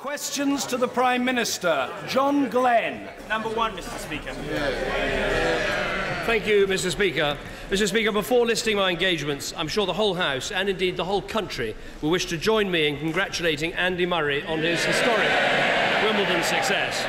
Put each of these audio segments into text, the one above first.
Questions to the Prime Minister. John Glenn. Number one, Mr. Speaker. Thank you, Mr. Speaker. Mr. Speaker, before listing my engagements, I'm sure the whole House, and indeed the whole country, will wish to join me in congratulating Andy Murray on his historic Wimbledon success.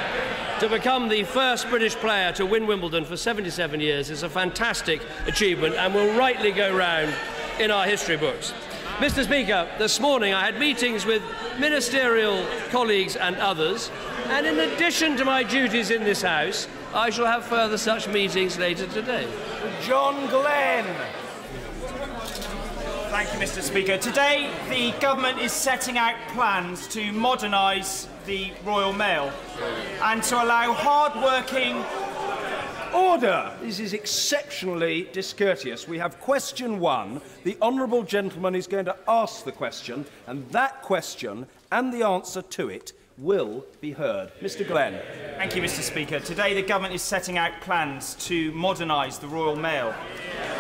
To become the first British player to win Wimbledon for 77 years is a fantastic achievement and will rightly go round in our history books. Mr. Speaker, this morning I had meetings with ministerial colleagues and others, and in addition to my duties in this House, I shall have further such meetings later today. John Glenn. Thank you, Mr. Speaker. Today, the government is setting out plans to modernise the Royal Mail and to allow hard-working... Order! This is exceptionally discourteous. We have question one. The honourable gentleman is going to ask the question, and that question and the answer to it will be heard. Mr. Glenn. Thank you, Mr. Speaker. Today, the government is setting out plans to modernise the Royal Mail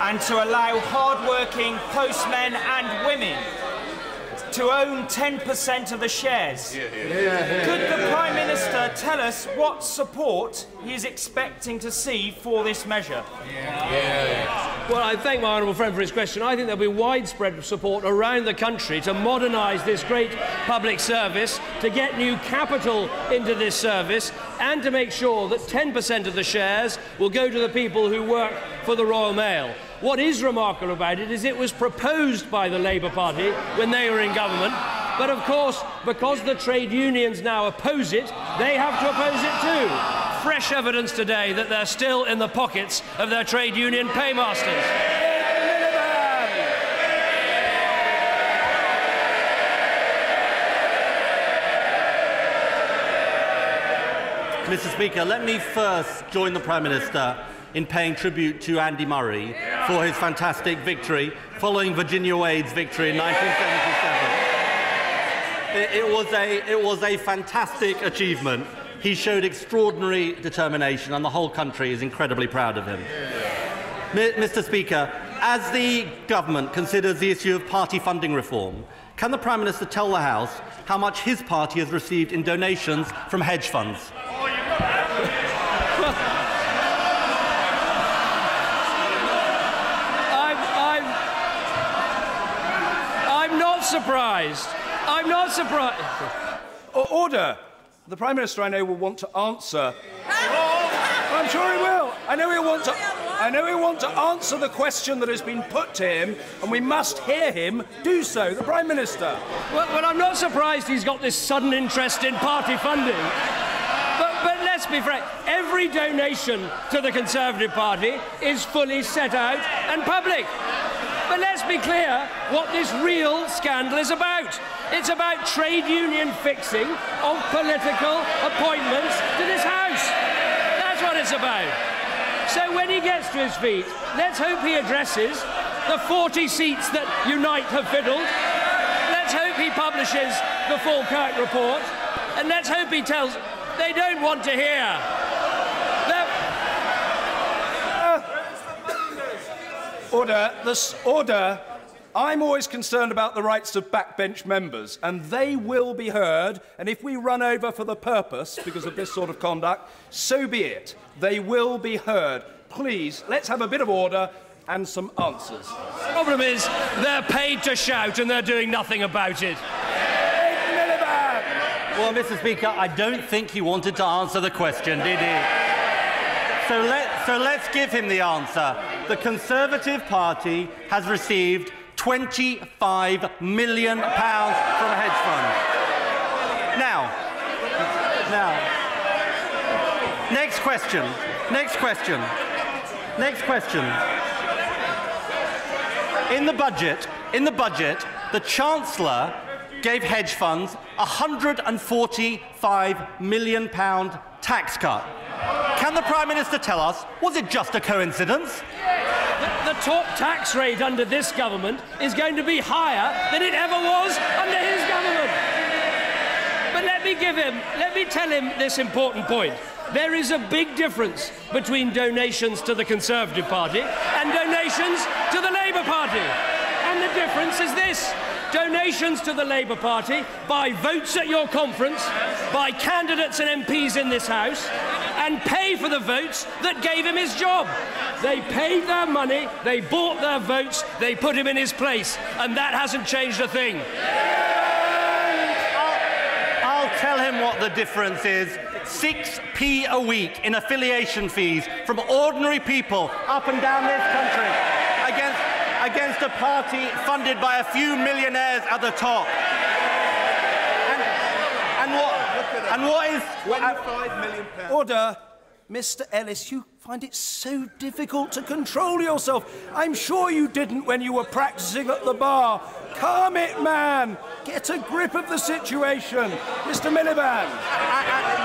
and to allow hard-working postmen and women to own 10% of the shares. Could the Prime Minister tell us what support he is expecting to see for this measure? Well, I thank my honourable friend for his question. I think there will be widespread support around the country to modernise this great public service, to get new capital into this service, and to make sure that 10% of the shares will go to the people who work for the Royal Mail. What is remarkable about it is it was proposed by the Labour Party when they were in government, but of course, because the trade unions now oppose it, they have to oppose it too. Fresh evidence today that they're still in the pockets of their trade union paymasters. Mr. Speaker, let me first join the Prime Minister in paying tribute to Andy Murray for his fantastic victory following Virginia Wade's victory in 1977. It was a fantastic achievement. He showed extraordinary determination, and the whole country is incredibly proud of him. Mr. Speaker, as the government considers the issue of party funding reform, can the Prime Minister tell the House how much his party has received in donations from hedge funds? Surprised. I'm not surprised. Order. The Prime Minister, I know, will want to answer. I'm sure he will. I know he'll want to answer the question that has been put to him, and we must hear him do so. The Prime Minister. Well, I'm not surprised he's got this sudden interest in party funding. But let's be frank, every donation to the Conservative Party is fully set out and public. But let's be clear what this real scandal is about. It's about trade union fixing of political appointments to this House. That's what it's about. So when he gets to his feet, let's hope he addresses the 40 seats that Unite have fiddled. Let's hope he publishes the full Kirk report. And let's hope he tells they don't want to hear. Order. I'm always concerned about the rights of backbench members, and they will be heard, and if we run over for the purpose, because of this sort of conduct, so be it. They will be heard. Please, let's have a bit of order and some answers. The problem is, they're paid to shout and they're doing nothing about it. Miliband! Well, Mr. Speaker, I don't think he wanted to answer the question, did he? So let's give him the answer. The Conservative Party has received £25 million from a hedge fund. Now, next question. In the budget, the Chancellor gave hedge funds a £145 million tax cut. Can the Prime Minister tell us, was it just a coincidence? The top tax rate under this government is going to be higher than it ever was under his government. But let me tell him this important point. There is a big difference between donations to the Conservative Party and donations to the Labour Party. And the difference is this. donations to the Labour Party, buy votes at your conference, buy candidates and MPs in this House, and pay for the votes that gave him his job. They paid their money, they bought their votes, they put him in his place, and that hasn't changed a thing. I'll tell him what the difference is. 6p a week in affiliation fees from ordinary people up and down this country against a party funded by a few millionaires at the top. And what is £25 million? Order. Mr. Ellis, you find it so difficult to control yourself. I'm sure you didn't when you were practicing at the bar. Calm it, man. Get a grip of the situation. Mr. Miliband.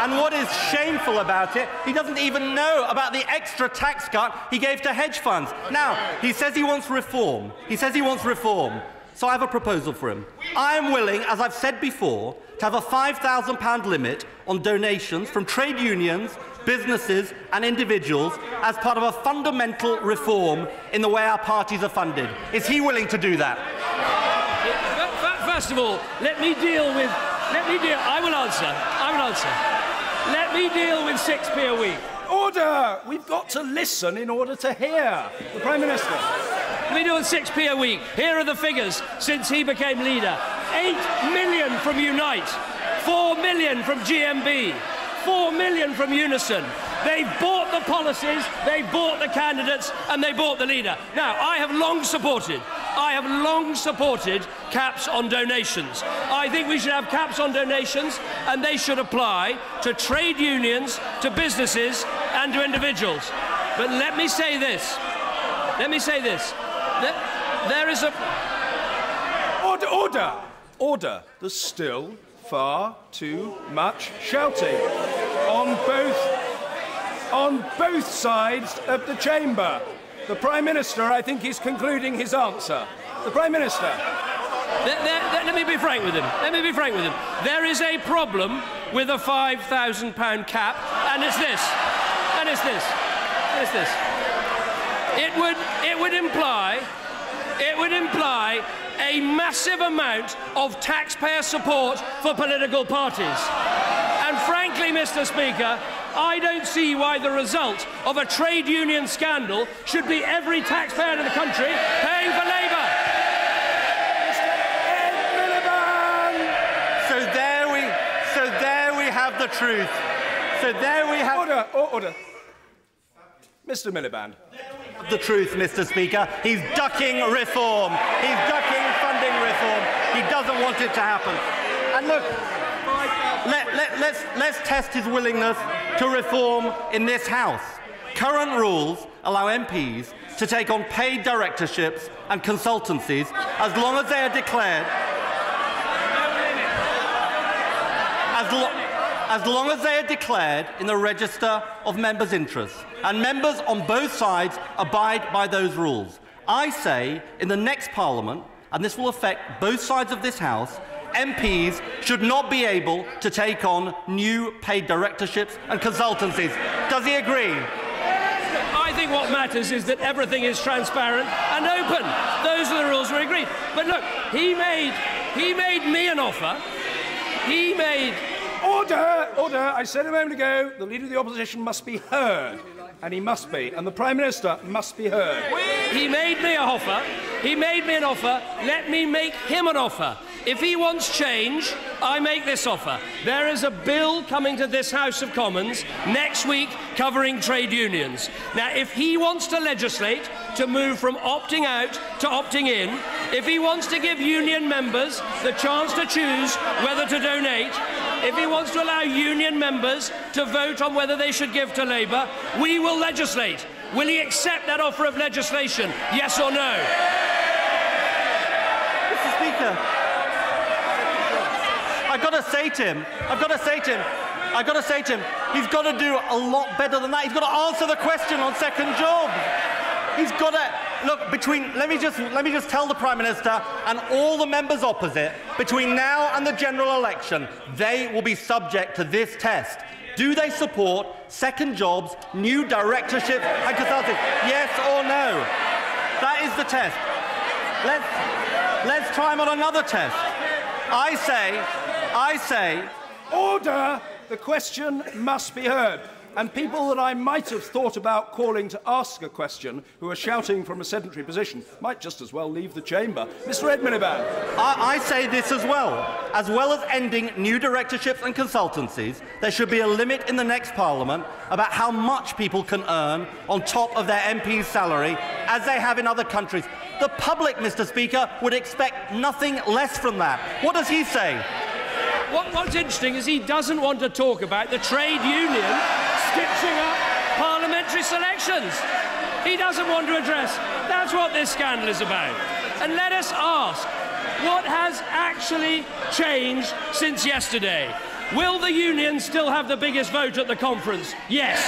And what is shameful about it, he doesn't even know about the extra tax cut he gave to hedge funds. Now, he says he wants reform. So I have a proposal for him. I am willing, as I've said before, to have a £5,000 limit on donations from trade unions, businesses and individuals as part of a fundamental reform in the way our parties are funded. Is he willing to do that? First of all, let me deal. I will answer. Let me deal with 6p a week. Order! We've got to listen in order to hear. The Prime Minister. Let me deal with 6p a week. Here are the figures since he became leader. 8 million from Unite, 4 million from GMB, 4 million from Unison. They've bought the policies, they've bought the candidates, and they bought the leader. Now, I have long supported caps on donations. I think we should have caps on donations, and they should apply to trade unions, to businesses, and to individuals. But let me say this. There is a... Order. There's still far too much shouting on both sides of the chamber. The Prime Minister, I think, is concluding his answer. The Prime Minister. Let me be frank with him. There is a problem with a £5,000 cap, and it's this. It would imply a massive amount of taxpayer support for political parties. And frankly, Mr. Speaker, I don't see why the result of a trade union scandal should be every taxpayer in the country paying for Labour. So there we have the truth. Order. Mr. Miliband. The truth, Mr. Speaker. He's ducking reform. He's ducking funding reform. He doesn't want it to happen. And look, let's test his willingness to reform in this House. Current rules allow MPs to take on paid directorships and consultancies as long as they are declared in the Register of Members' Interests, and members on both sides abide by those rules. I say in the next Parliament, and this will affect both sides of this House, MPs should not be able to take on new paid directorships and consultancies. Does he agree? I think what matters is that everything is transparent and open. Those are the rules we agreed. But look, he made me an offer. Order! I said a moment ago, the Leader of the Opposition must be heard. And he must be. And the Prime Minister must be heard. He made me an offer. Let me make him an offer. If he wants change, I make this offer. There is a bill coming to this House of Commons next week covering trade unions. Now, if he wants to legislate to move from opting out to opting in, if he wants to give union members the chance to choose whether to donate, if he wants to allow union members to vote on whether they should give to Labour, we will legislate. Will he accept that offer of legislation? Yes or no? Mr. Speaker, I've got to say to him, he's got to do a lot better than that. He's got to answer the question on second job. He's got to look let me just tell the Prime Minister and all the members opposite, between now and the general election, they will be subject to this test. Do they support second jobs, new directorship and consulting? Yes or no? That is the test. Let's try him on another test. I say... Order! The question must be heard. And people that I might have thought about calling to ask a question, who are shouting from a sedentary position, might just as well leave the chamber. Mr. Ed Miliband. I say this as well. As well as ending new directorships and consultancies, there should be a limit in the next Parliament about how much people can earn on top of their MP's salary, as they have in other countries. The public, Mr. Speaker, would expect nothing less from that. What does he say? What's interesting is he doesn't want to talk about the trade union stitching up parliamentary selections. He doesn't want to address. That's what this scandal is about. And let us ask, what has actually changed since yesterday? Will the union still have the biggest vote at the conference? Yes.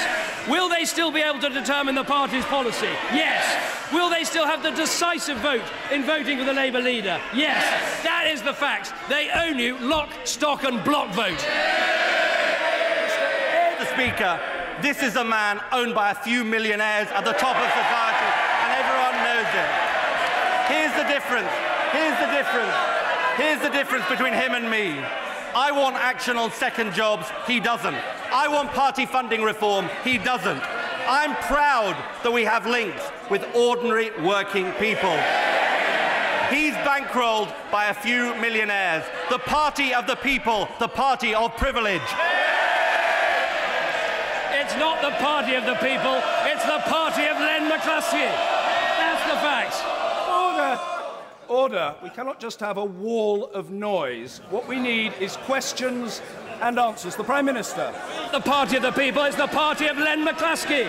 Will they still be able to determine the party's policy? Yes. Will they still have the decisive vote in voting for the Labour leader? Yes. That is the fact. They own you, lock, stock and block vote. Mr. Speaker, this is a man owned by a few millionaires at the top of society, and everyone knows it. Here's the difference. Here's the difference. Here's the difference between him and me. I want action on second jobs, he doesn't. I want party funding reform, he doesn't. I'm proud that we have links with ordinary working people. He's bankrolled by a few millionaires. The party of the people, the party of privilege. It's not the party of the people, it's the party of Len McCluskey. That's the fact. Order! Order. We cannot just have a wall of noise. What we need is questions and answers. The Prime Minister. The party of the people is the party of Len McCluskey.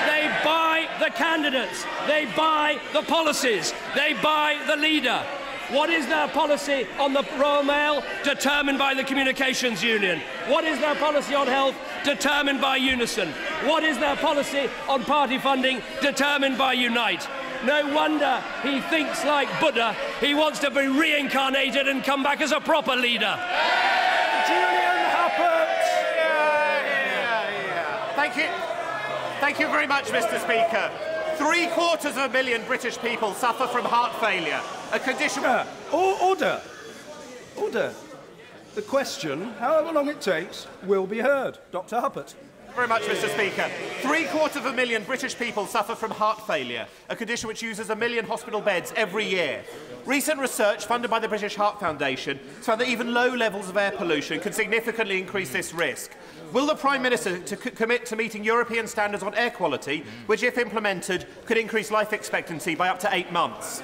They buy the candidates. They buy the policies. They buy the leader. What is their policy on the Royal Mail? Determined by the Communications Union. What is their policy on health? Determined by Unison. What is their policy on party funding? Determined by Unite. No wonder he thinks like Buddha. He wants to be reincarnated and come back as a proper leader. Julian Happert. Thank you. Thank you very much, Mr. Speaker. 750,000 British people suffer from heart failure, a condition... Order. Order. The question, however long it takes, will be heard. Dr. Happert. Very much, Mr. Speaker. 750,000 British people suffer from heart failure, a condition which uses 1 million hospital beds every year. Recent research funded by the British Heart Foundation found that even low levels of air pollution can significantly increase this risk. Will the Prime Minister commit to meeting European standards on air quality, which, if implemented, could increase life expectancy by up to 8 months?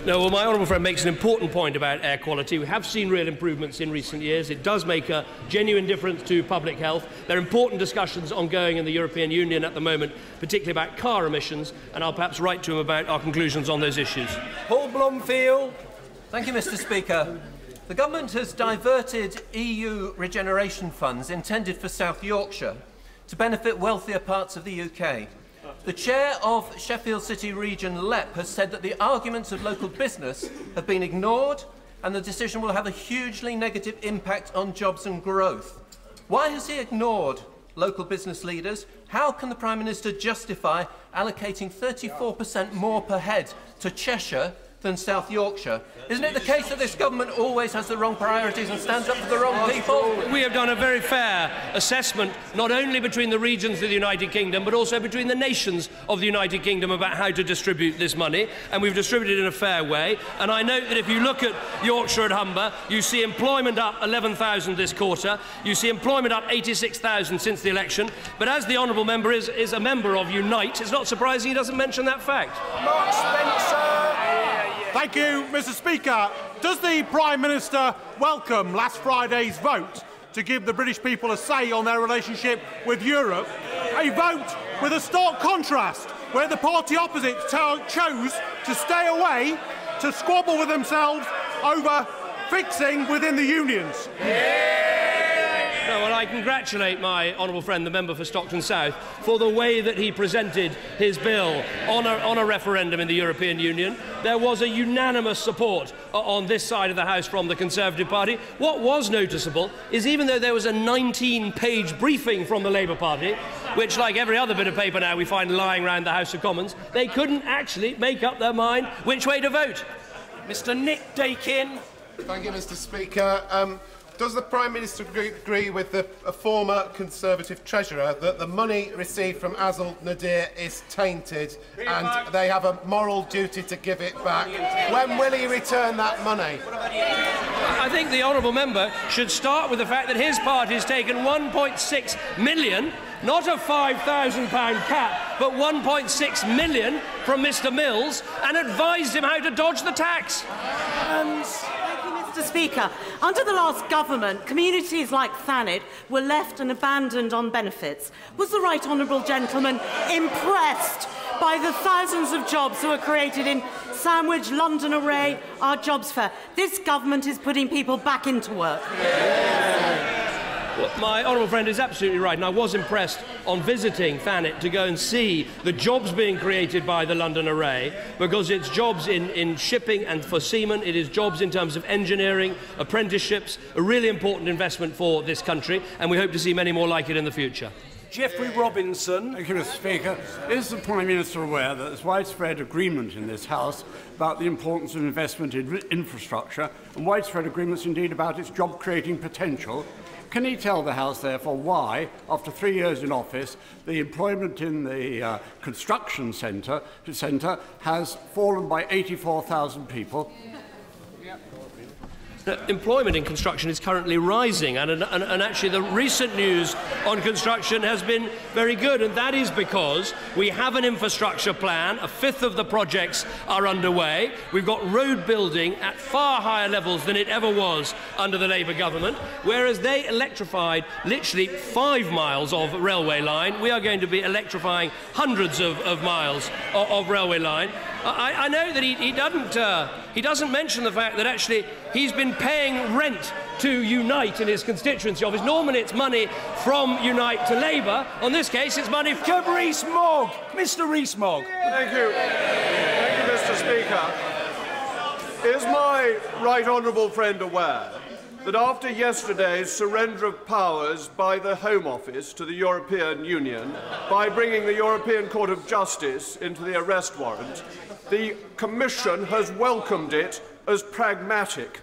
No, well, my honourable friend makes an important point about air quality. We have seen real improvements in recent years. It does make a genuine difference to public health. There are important discussions ongoing in the European Union at the moment, particularly about car emissions, and I'll perhaps write to him about our conclusions on those issues. Paul Blomfield. Thank you, Mr. Speaker. The government has diverted EU regeneration funds intended for South Yorkshire to benefit wealthier parts of the UK. The chair of Sheffield City Region LEP has said that the arguments of local business have been ignored and the decision will have a hugely negative impact on jobs and growth. Why has he ignored local business leaders? How can the Prime Minister justify allocating 34% more per head to Cheshire than South Yorkshire? Isn't it the case that this government always has the wrong priorities and stands up for the wrong people? We have done a very fair assessment, not only between the regions of the United Kingdom, but also between the nations of the United Kingdom about how to distribute this money, and we've distributed it in a fair way. And I note that if you look at Yorkshire and Humber, you see employment up 11,000 this quarter, you see employment up 86,000 since the election, but as the honourable member is a member of Unite, it's not surprising he doesn't mention that fact. Mark Spencer. Thank you, Mr. Speaker. Does the Prime Minister welcome last Friday's vote to give the British people a say on their relationship with Europe? A vote with a stark contrast, where the party opposite chose to stay away, to squabble with themselves over fixing within the unions. No, well, I congratulate my honourable friend, the member for Stockton South, for the way that he presented his bill on a referendum in the European Union. There was a unanimous support on this side of the House from the Conservative Party. What was noticeable is even though there was a 19-page briefing from the Labour Party, which, like every other bit of paper now we find lying around the House of Commons, they couldn't actually make up their mind which way to vote. Mr Nick Dakin. Thank you, Mr Speaker. Does the Prime Minister agree with the former Conservative Treasurer that the money received from Azal Nadir is tainted and they have a moral duty to give it back? When will he return that money? I think the honourable member should start with the fact that his party has taken 1.6 million, not a £5,000 cap, but 1.6 million from Mr Mills and advised him how to dodge the tax. Mr Speaker, under the last government, communities like Thanet were left and abandoned on benefits. Was the right honourable gentleman impressed by the thousands of jobs that were created in Sandwich, London Array, our jobs fair? This government is putting people back into work. Well, my honourable friend is absolutely right, and I was impressed on visiting Thanet to go and see the jobs being created by the London Array, because it's jobs in shipping and for seamen, it is jobs in terms of engineering, apprenticeships, a really important investment for this country, and we hope to see many more like it in the future. Geoffrey Robinson. Thank you, Mr Speaker. Is the Prime Minister aware that there's widespread agreement in this House about the importance of investment in infrastructure, and widespread agreements indeed about its job-creating potential? Can he tell the House, therefore, why, after 3 years in office, the employment in the construction centre has fallen by 84,000 people? Employment in construction is currently rising, and actually the recent news on construction has been very good, and that is because we have an infrastructure plan. A fifth of the projects are underway. We've got road building at far higher levels than it ever was under the Labour government, whereas they electrified literally 5 miles of railway line. We are going to be electrifying hundreds of miles of railway line. I know that he doesn't mention the fact that actually he's been paying rent to Unite in his constituency office. Normally it's money from Unite to Labour. On this case, it's money from Rees-Mogg. Mr Rees-Mogg. Thank you. Thank you, Mr Speaker. Is my right honourable friend aware that after yesterday's surrender of powers by the Home Office to the European Union, by bringing the European Court of Justice into the arrest warrant, the Commission has welcomed it as pragmatic?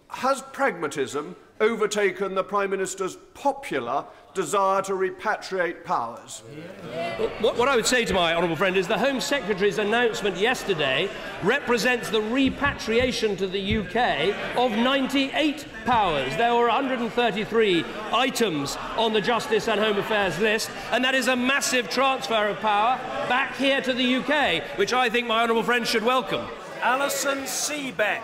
Has pragmatism overtaken the Prime Minister's popular desire to repatriate powers? What I would say to my honourable friend is the Home Secretary's announcement yesterday represents the repatriation to the UK of 98 powers. There were 133 items on the Justice and Home Affairs list, and that is a massive transfer of power back here to the UK, which I think my honourable friend should welcome. Alison Seabeck.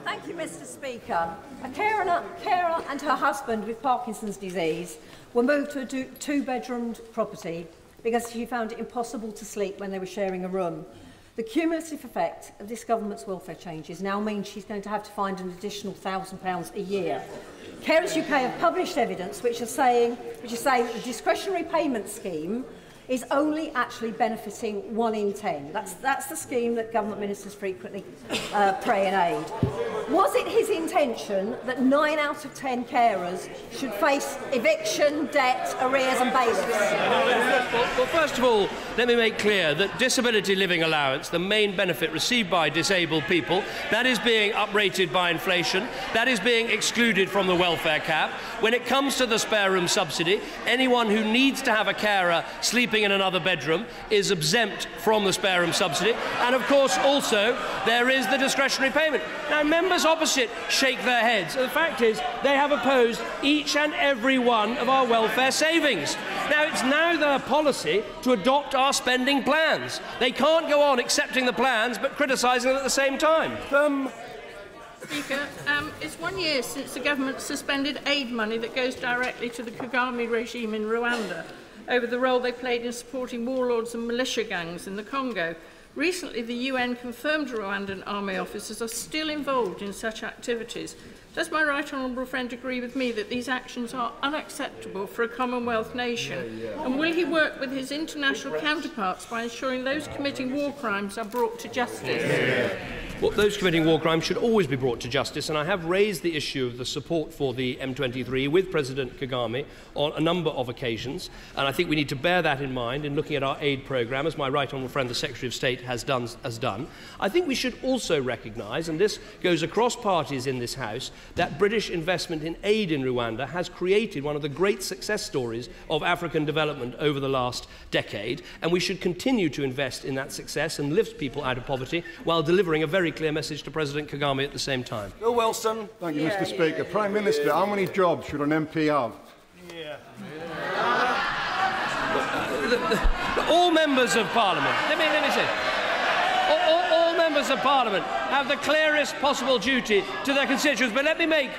Thank you, Mr Speaker. A carer and her husband with Parkinson's disease were moved to a two-bedroomed property because she found it impossible to sleep when they were sharing a room. The cumulative effect of this government's welfare changes now means she's going to have to find an additional £1,000 a year. Carers UK have published evidence which is saying that the discretionary payment scheme is only actually benefiting 1 in 10. That's the scheme that government ministers frequently pray and aid. Was it his intention that 9 out of 10 carers should face eviction, debt, arrears and bailiffs? Well, first of all, let me make clear that disability living allowance, the main benefit received by disabled people, that is being uprated by inflation, that is being excluded from the welfare cap. When it comes to the spare room subsidy, anyone who needs to have a carer sleeping in another bedroom is exempt from the spare room subsidy. And of course also there is the discretionary payment. Now members opposite shake their heads. The fact is they have opposed each and every one of our welfare savings. Now it's now their policy to adopt our spending plans. They can't go on accepting the plans but criticising them at the same time. Speaker, it's 1 year since the government suspended aid money that goes directly to the Kagame regime in Rwanda over the role they played in supporting warlords and militia gangs in the Congo. Recently, the UN confirmed Rwandan army officers are still involved in such activities. Does my right honourable friend agree with me that these actions are unacceptable for a Commonwealth nation? And will he work with his international counterparts by ensuring those committing war crimes are brought to justice? those committing war crimes should always be brought to justice, and I have raised the issue of the support for the M23 with President Kagame on a number of occasions, and I think we need to bear that in mind in looking at our aid programme, as my right honourable friend the Secretary of State has done. I think we should also recognise, and this goes across parties in this House, that British investment in aid in Rwanda has created one of the great success stories of African development over the last decade, and we should continue to invest in that success and lift people out of poverty while delivering a very clear message to President Kagame at the same time. Bill Wilson. Thank you, Mr. Speaker. Prime Minister, how many jobs should an MP have? All members of Parliament, let me say, all members of Parliament have the clearest possible duty to their constituents. But let me make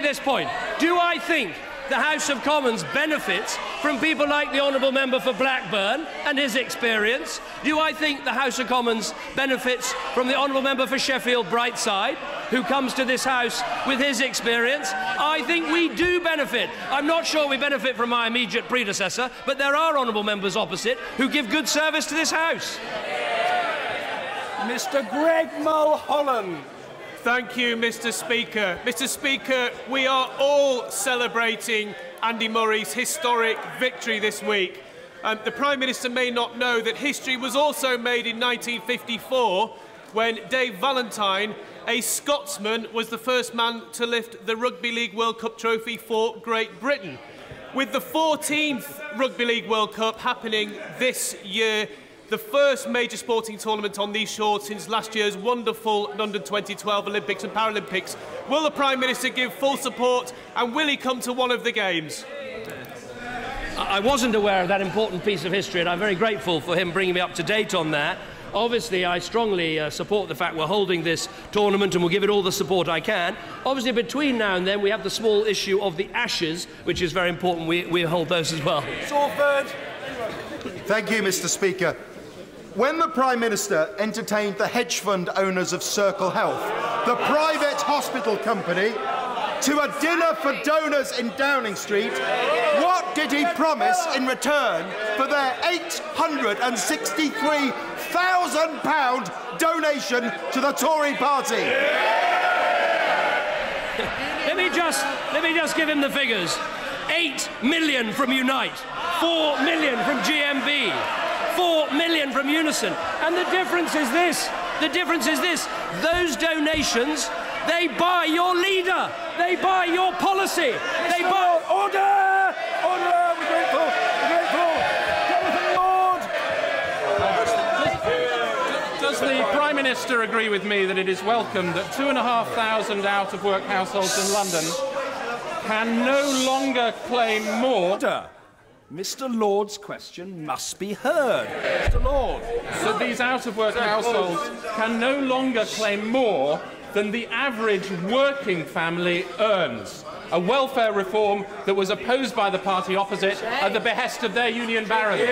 this point. Do I think the House of Commons benefits from people like the Honourable Member for Blackburn and his experience? Do I think the House of Commons benefits from the Honourable Member for Sheffield Brightside, who comes to this House with his experience? I think we do benefit. I'm not sure we benefit from my immediate predecessor, but there are Honourable Members opposite who give good service to this House. Mr. Greg Mulholland. Thank you, Mr. Speaker. Mr. Speaker, we are all celebrating Andy Murray's historic victory this week. The Prime Minister may not know that history was also made in 1954 when Dave Valentine, a Scotsman, was the first man to lift the Rugby League World Cup trophy for Great Britain. With the 14th Rugby League World Cup happening this year, the first major sporting tournament on these shores since last year's wonderful London 2012 Olympics and Paralympics. Will the Prime Minister give full support, and will he come to one of the games? I wasn't aware of that important piece of history, and I'm very grateful for him bringing me up to date on that. Obviously, I strongly support the fact we're holding this tournament, and will give it all the support I can. Obviously, between now and then, we have the small issue of the Ashes, which is very important. We hold those as well. Salford. Thank you, Mr. Speaker. When the Prime Minister entertained the hedge fund owners of Circle Health, the private hospital company, to a dinner for donors in Downing Street, what did he promise in return for their £863,000 donation to the Tory party? Let me just give him the figures. 8 million from Unite, 4 million from GMB, 4 million from Unison. And the difference is this. Those donations, they buy your leader. They buy your policy. They buy... Order! Order! We're grateful! Does the Prime Minister agree with me that it is welcome that 2,500 out-of-work households in London can no longer claim more... Order! Mr. Lord's question must be heard. Mr. Lord. So these out-of-work households can no longer claim more than the average working family earns. A welfare reform that was opposed by the party opposite at the behest of their union barons.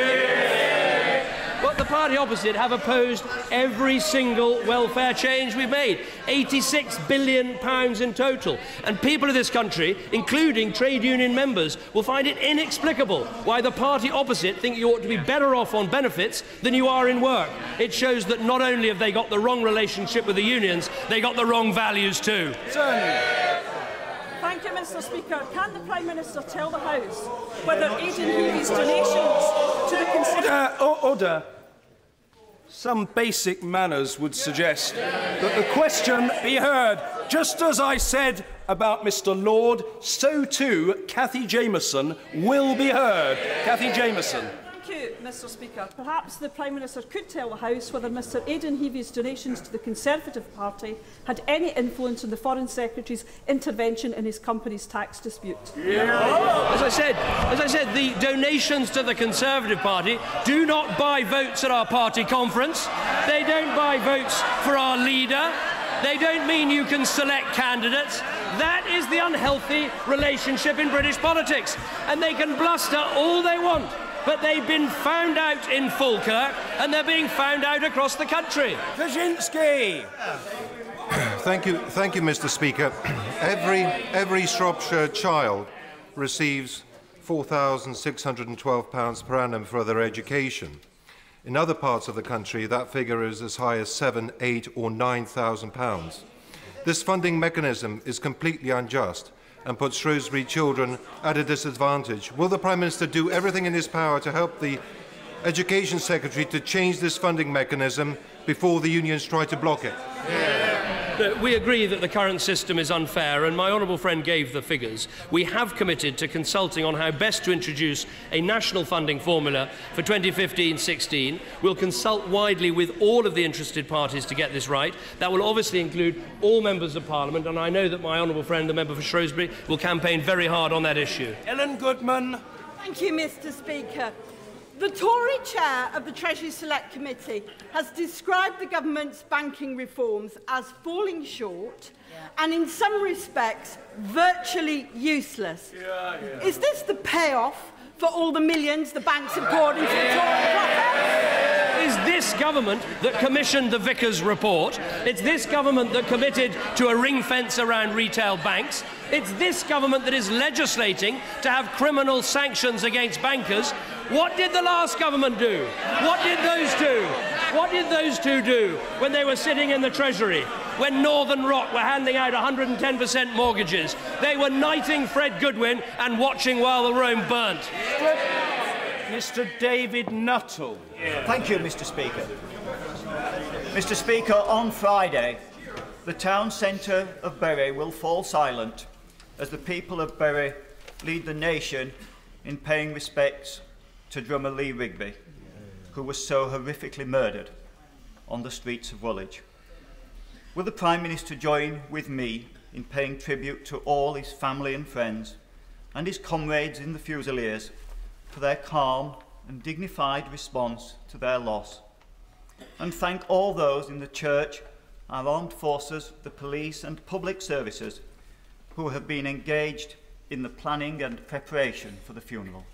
But the party opposite have opposed every single welfare change we've made. £86 billion in total. And people of this country, including trade union members, will find it inexplicable why the party opposite think you ought to be better off on benefits than you are in work. It shows that not only have they got the wrong relationship with the unions, they got the wrong values too. Thank you, Mr. Speaker. Can the Prime Minister tell the House whether Aidan Healy's donations to the Order. Some basic manners would suggest that the question be heard. Just as I said about Mr. Lord, so too Cathy Jameson will be heard. Cathy Jameson. Thank you, Mr. Speaker. Perhaps the Prime Minister could tell the House whether Mr. Aidan Healy's donations to the Conservative Party had any influence on the Foreign Secretary's intervention in his company's tax dispute. As I said, the donations to the Conservative Party do not buy votes at our party conference. They don't buy votes for our leader. They don't mean you can select candidates. That is the unhealthy relationship in British politics. And they can bluster all they want. But they've been found out in Falkirk, and they're being found out across the country. Kaczynski. Thank you, Mr. Speaker. Every Shropshire child receives £4,612 per annum for their education. In other parts of the country, that figure is as high as £7,000, £8,000 or £9,000. This funding mechanism is completely unjust and puts Shrewsbury children at a disadvantage. Will the Prime Minister do everything in his power to help the Education Secretary to change this funding mechanism before the unions try to block it? We agree that the current system is unfair, and my honourable friend gave the figures. We have committed to consulting on how best to introduce a national funding formula for 2015-16. We'll consult widely with all of the interested parties to get this right. That will obviously include all members of Parliament, and I know that my honourable friend, the member for Shrewsbury, will campaign very hard on that issue. Ellen Goodman. Thank you, Mr. Speaker. The Tory chair of the Treasury Select Committee has described the government's banking reforms as falling short and, in some respects, virtually useless. Is this the payoff for all the millions the banks have poured into the Tory profit? Is this government that commissioned the Vickers report? It's this government that committed to a ring fence around retail banks. It's this government that is legislating to have criminal sanctions against bankers. What did the last government do? What did those two? What did those two do when they were sitting in the Treasury? When Northern Rock were handing out 110% mortgages? They were knighting Fred Goodwin and watching while the Rome burnt. Mr. David Nuttall. Thank you, Mr. Speaker. Mr. Speaker, on Friday, the town centre of Bury will fall silent as the people of Bury lead the nation in paying respects to drummer Lee Rigby, who was so horrifically murdered on the streets of Woolwich. Will the Prime Minister join with me in paying tribute to all his family and friends and his comrades in the Fusiliers for their calm and dignified response to their loss, and thank all those in the Church, our armed forces, the police and public services who have been engaged in the planning and preparation for the funeral?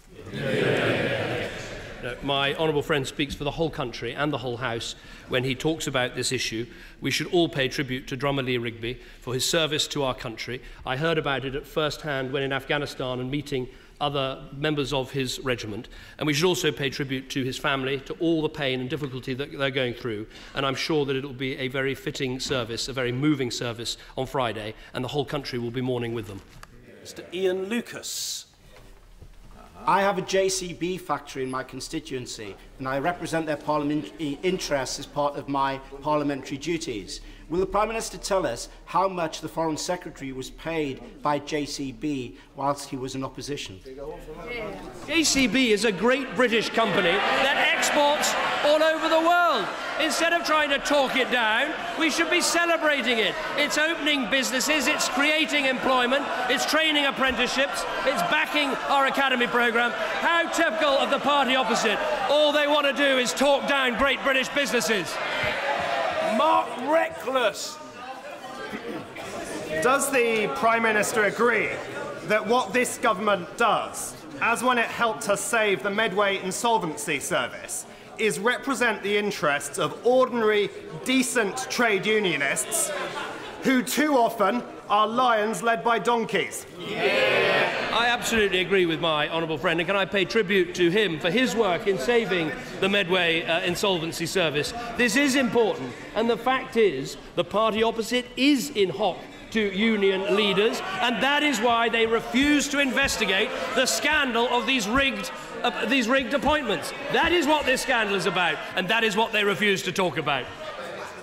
My honourable friend speaks for the whole country and the whole House when he talks about this issue. We should all pay tribute to drummer Lee Rigby for his service to our country. I heard about it at first hand when in Afghanistan and meeting other members of his regiment, and we should also pay tribute to his family, to all the pain and difficulty that they're going through, and I'm sure that it will be a very fitting service, a very moving service on Friday, and the whole country will be mourning with them. Mr. Ian Lucas. I have a JCB factory in my constituency, and I represent their parliamentary interests as part of my parliamentary duties. Will the Prime Minister tell us how much the Foreign Secretary was paid by JCB whilst he was in opposition? JCB is a great British company that exports all over the world. Instead of trying to talk it down, we should be celebrating it. It's opening businesses, it's creating employment, it's training apprenticeships, it's backing our academy programme. How typical of the party opposite. All they want to do is talk down great British businesses. Mark Reckless. Does the Prime Minister agree that what this government does, as when it helped us save the Medway Insolvency Service, is represent the interests of ordinary, decent trade unionists who too often are lions led by donkeys? I absolutely agree with my honourable friend, and can I pay tribute to him for his work in saving the Medway Insolvency Service. This is important, and the fact is the party opposite is in hock to union leaders, and that is why they refuse to investigate the scandal of these rigged appointments. That is what this scandal is about, and that is what they refuse to talk about.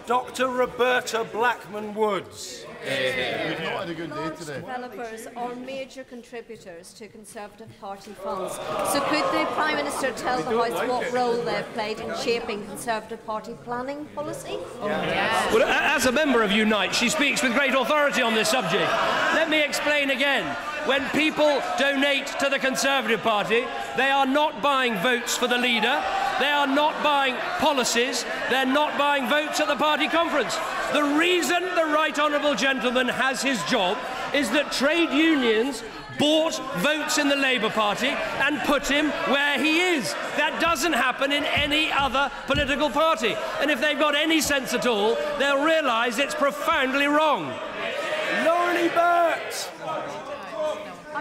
Dr. Roberta Blackman-Woods. We've not had a good day today. Developers are major contributors to Conservative Party funds. So could the Prime Minister tell the House what role they've played in shaping Conservative Party planning policy? Well, as a member of Unite, she speaks with great authority on this subject. Let me explain again. When people donate to the Conservative Party, they are not buying votes for the leader, they are not buying policies, they're not buying votes at the party conference. The reason the Right Honourable Gentleman has his job is that trade unions bought votes in the Labour Party and put him where he is. That doesn't happen in any other political party. And if they've got any sense at all, they'll realise it's profoundly wrong. Laurie Burt.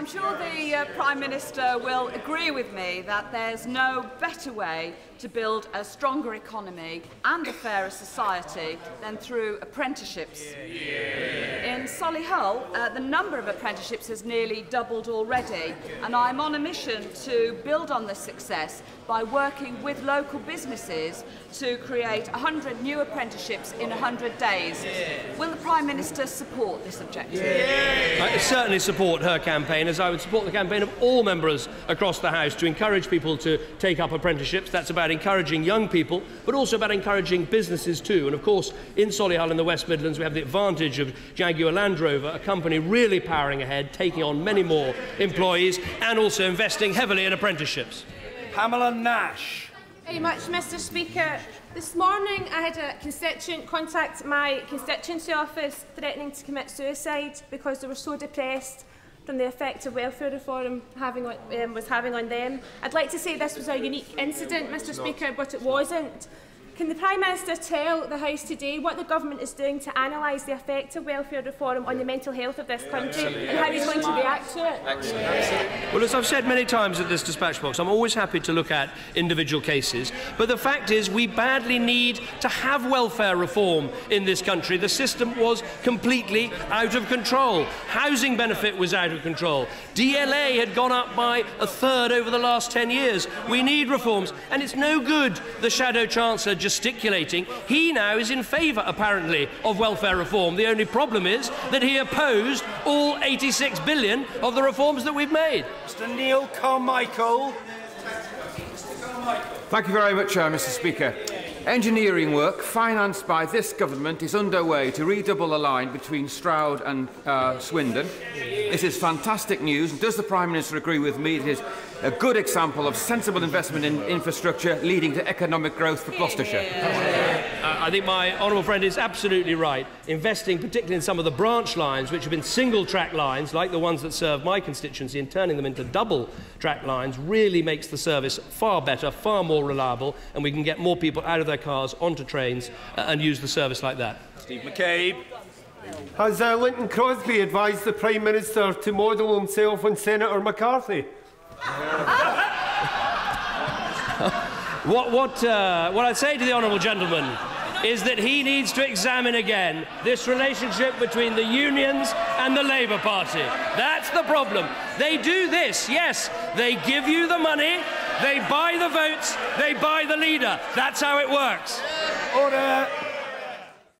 I'm sure the Prime Minister will agree with me that there's no better way to build a stronger economy and a fairer society than through apprenticeships. In Solihull, the number of apprenticeships has nearly doubled already, and I'm on a mission to build on this success by working with local businesses to create 100 new apprenticeships in 100 days. Will the Prime Minister support this objective? I certainly support her campaign, as I would support the campaign of all members across the House to encourage people to take up apprenticeships. That's about encouraging young people, but also about encouraging businesses too. And of course, in Solihull in the West Midlands, we have the advantage of Jaguar Land Rover, a company really powering ahead, taking on many more employees and also investing heavily in apprenticeships. Pamela Nash. Very much, Mr. Speaker. This morning I had a constituent contact my constituency office threatening to commit suicide because they were so depressed from the effect of welfare reform was having on them. I'd like to say this was a unique incident, Mr. Speaker, but it wasn't. Can the Prime Minister tell the House today what the Government is doing to analyse the effect of welfare reform on the mental health of this country and how he's going to react to it? Well, as I've said many times at this dispatch box, I'm always happy to look at individual cases, but the fact is we badly need to have welfare reform in this country. The system was completely out of control. Housing benefit was out of control. DLA had gone up by a third over the last 10 years. We need reforms, and it's no good the Shadow Chancellor gesticulating. He now is in favour, apparently, of welfare reform. The only problem is that he opposed all 86 billion of the reforms that we've made. Mr. Neil Carmichael. Thank you very much, Mr. Speaker. Engineering work financed by this government is underway to redouble the line between Stroud and Swindon. This is fantastic news. Does the Prime Minister agree with me that it is a good example of sensible investment in infrastructure leading to economic growth for Gloucestershire? I think my honourable friend is absolutely right. Investing particularly in some of the branch lines, which have been single-track lines, like the ones that serve my constituency, and turning them into double-track lines really makes the service far better, far more reliable, and we can get more people out of their cars onto trains and use the service like that. Steve McCabe. Has Linton Crosby advised the Prime Minister to model himself on Senator McCarthy? What I'd say to the honourable gentleman is that he needs to examine again this relationship between the unions and the Labour Party. That's the problem. They do this, yes, they give you the money, they buy the votes, they buy the leader. That's how it works. Order.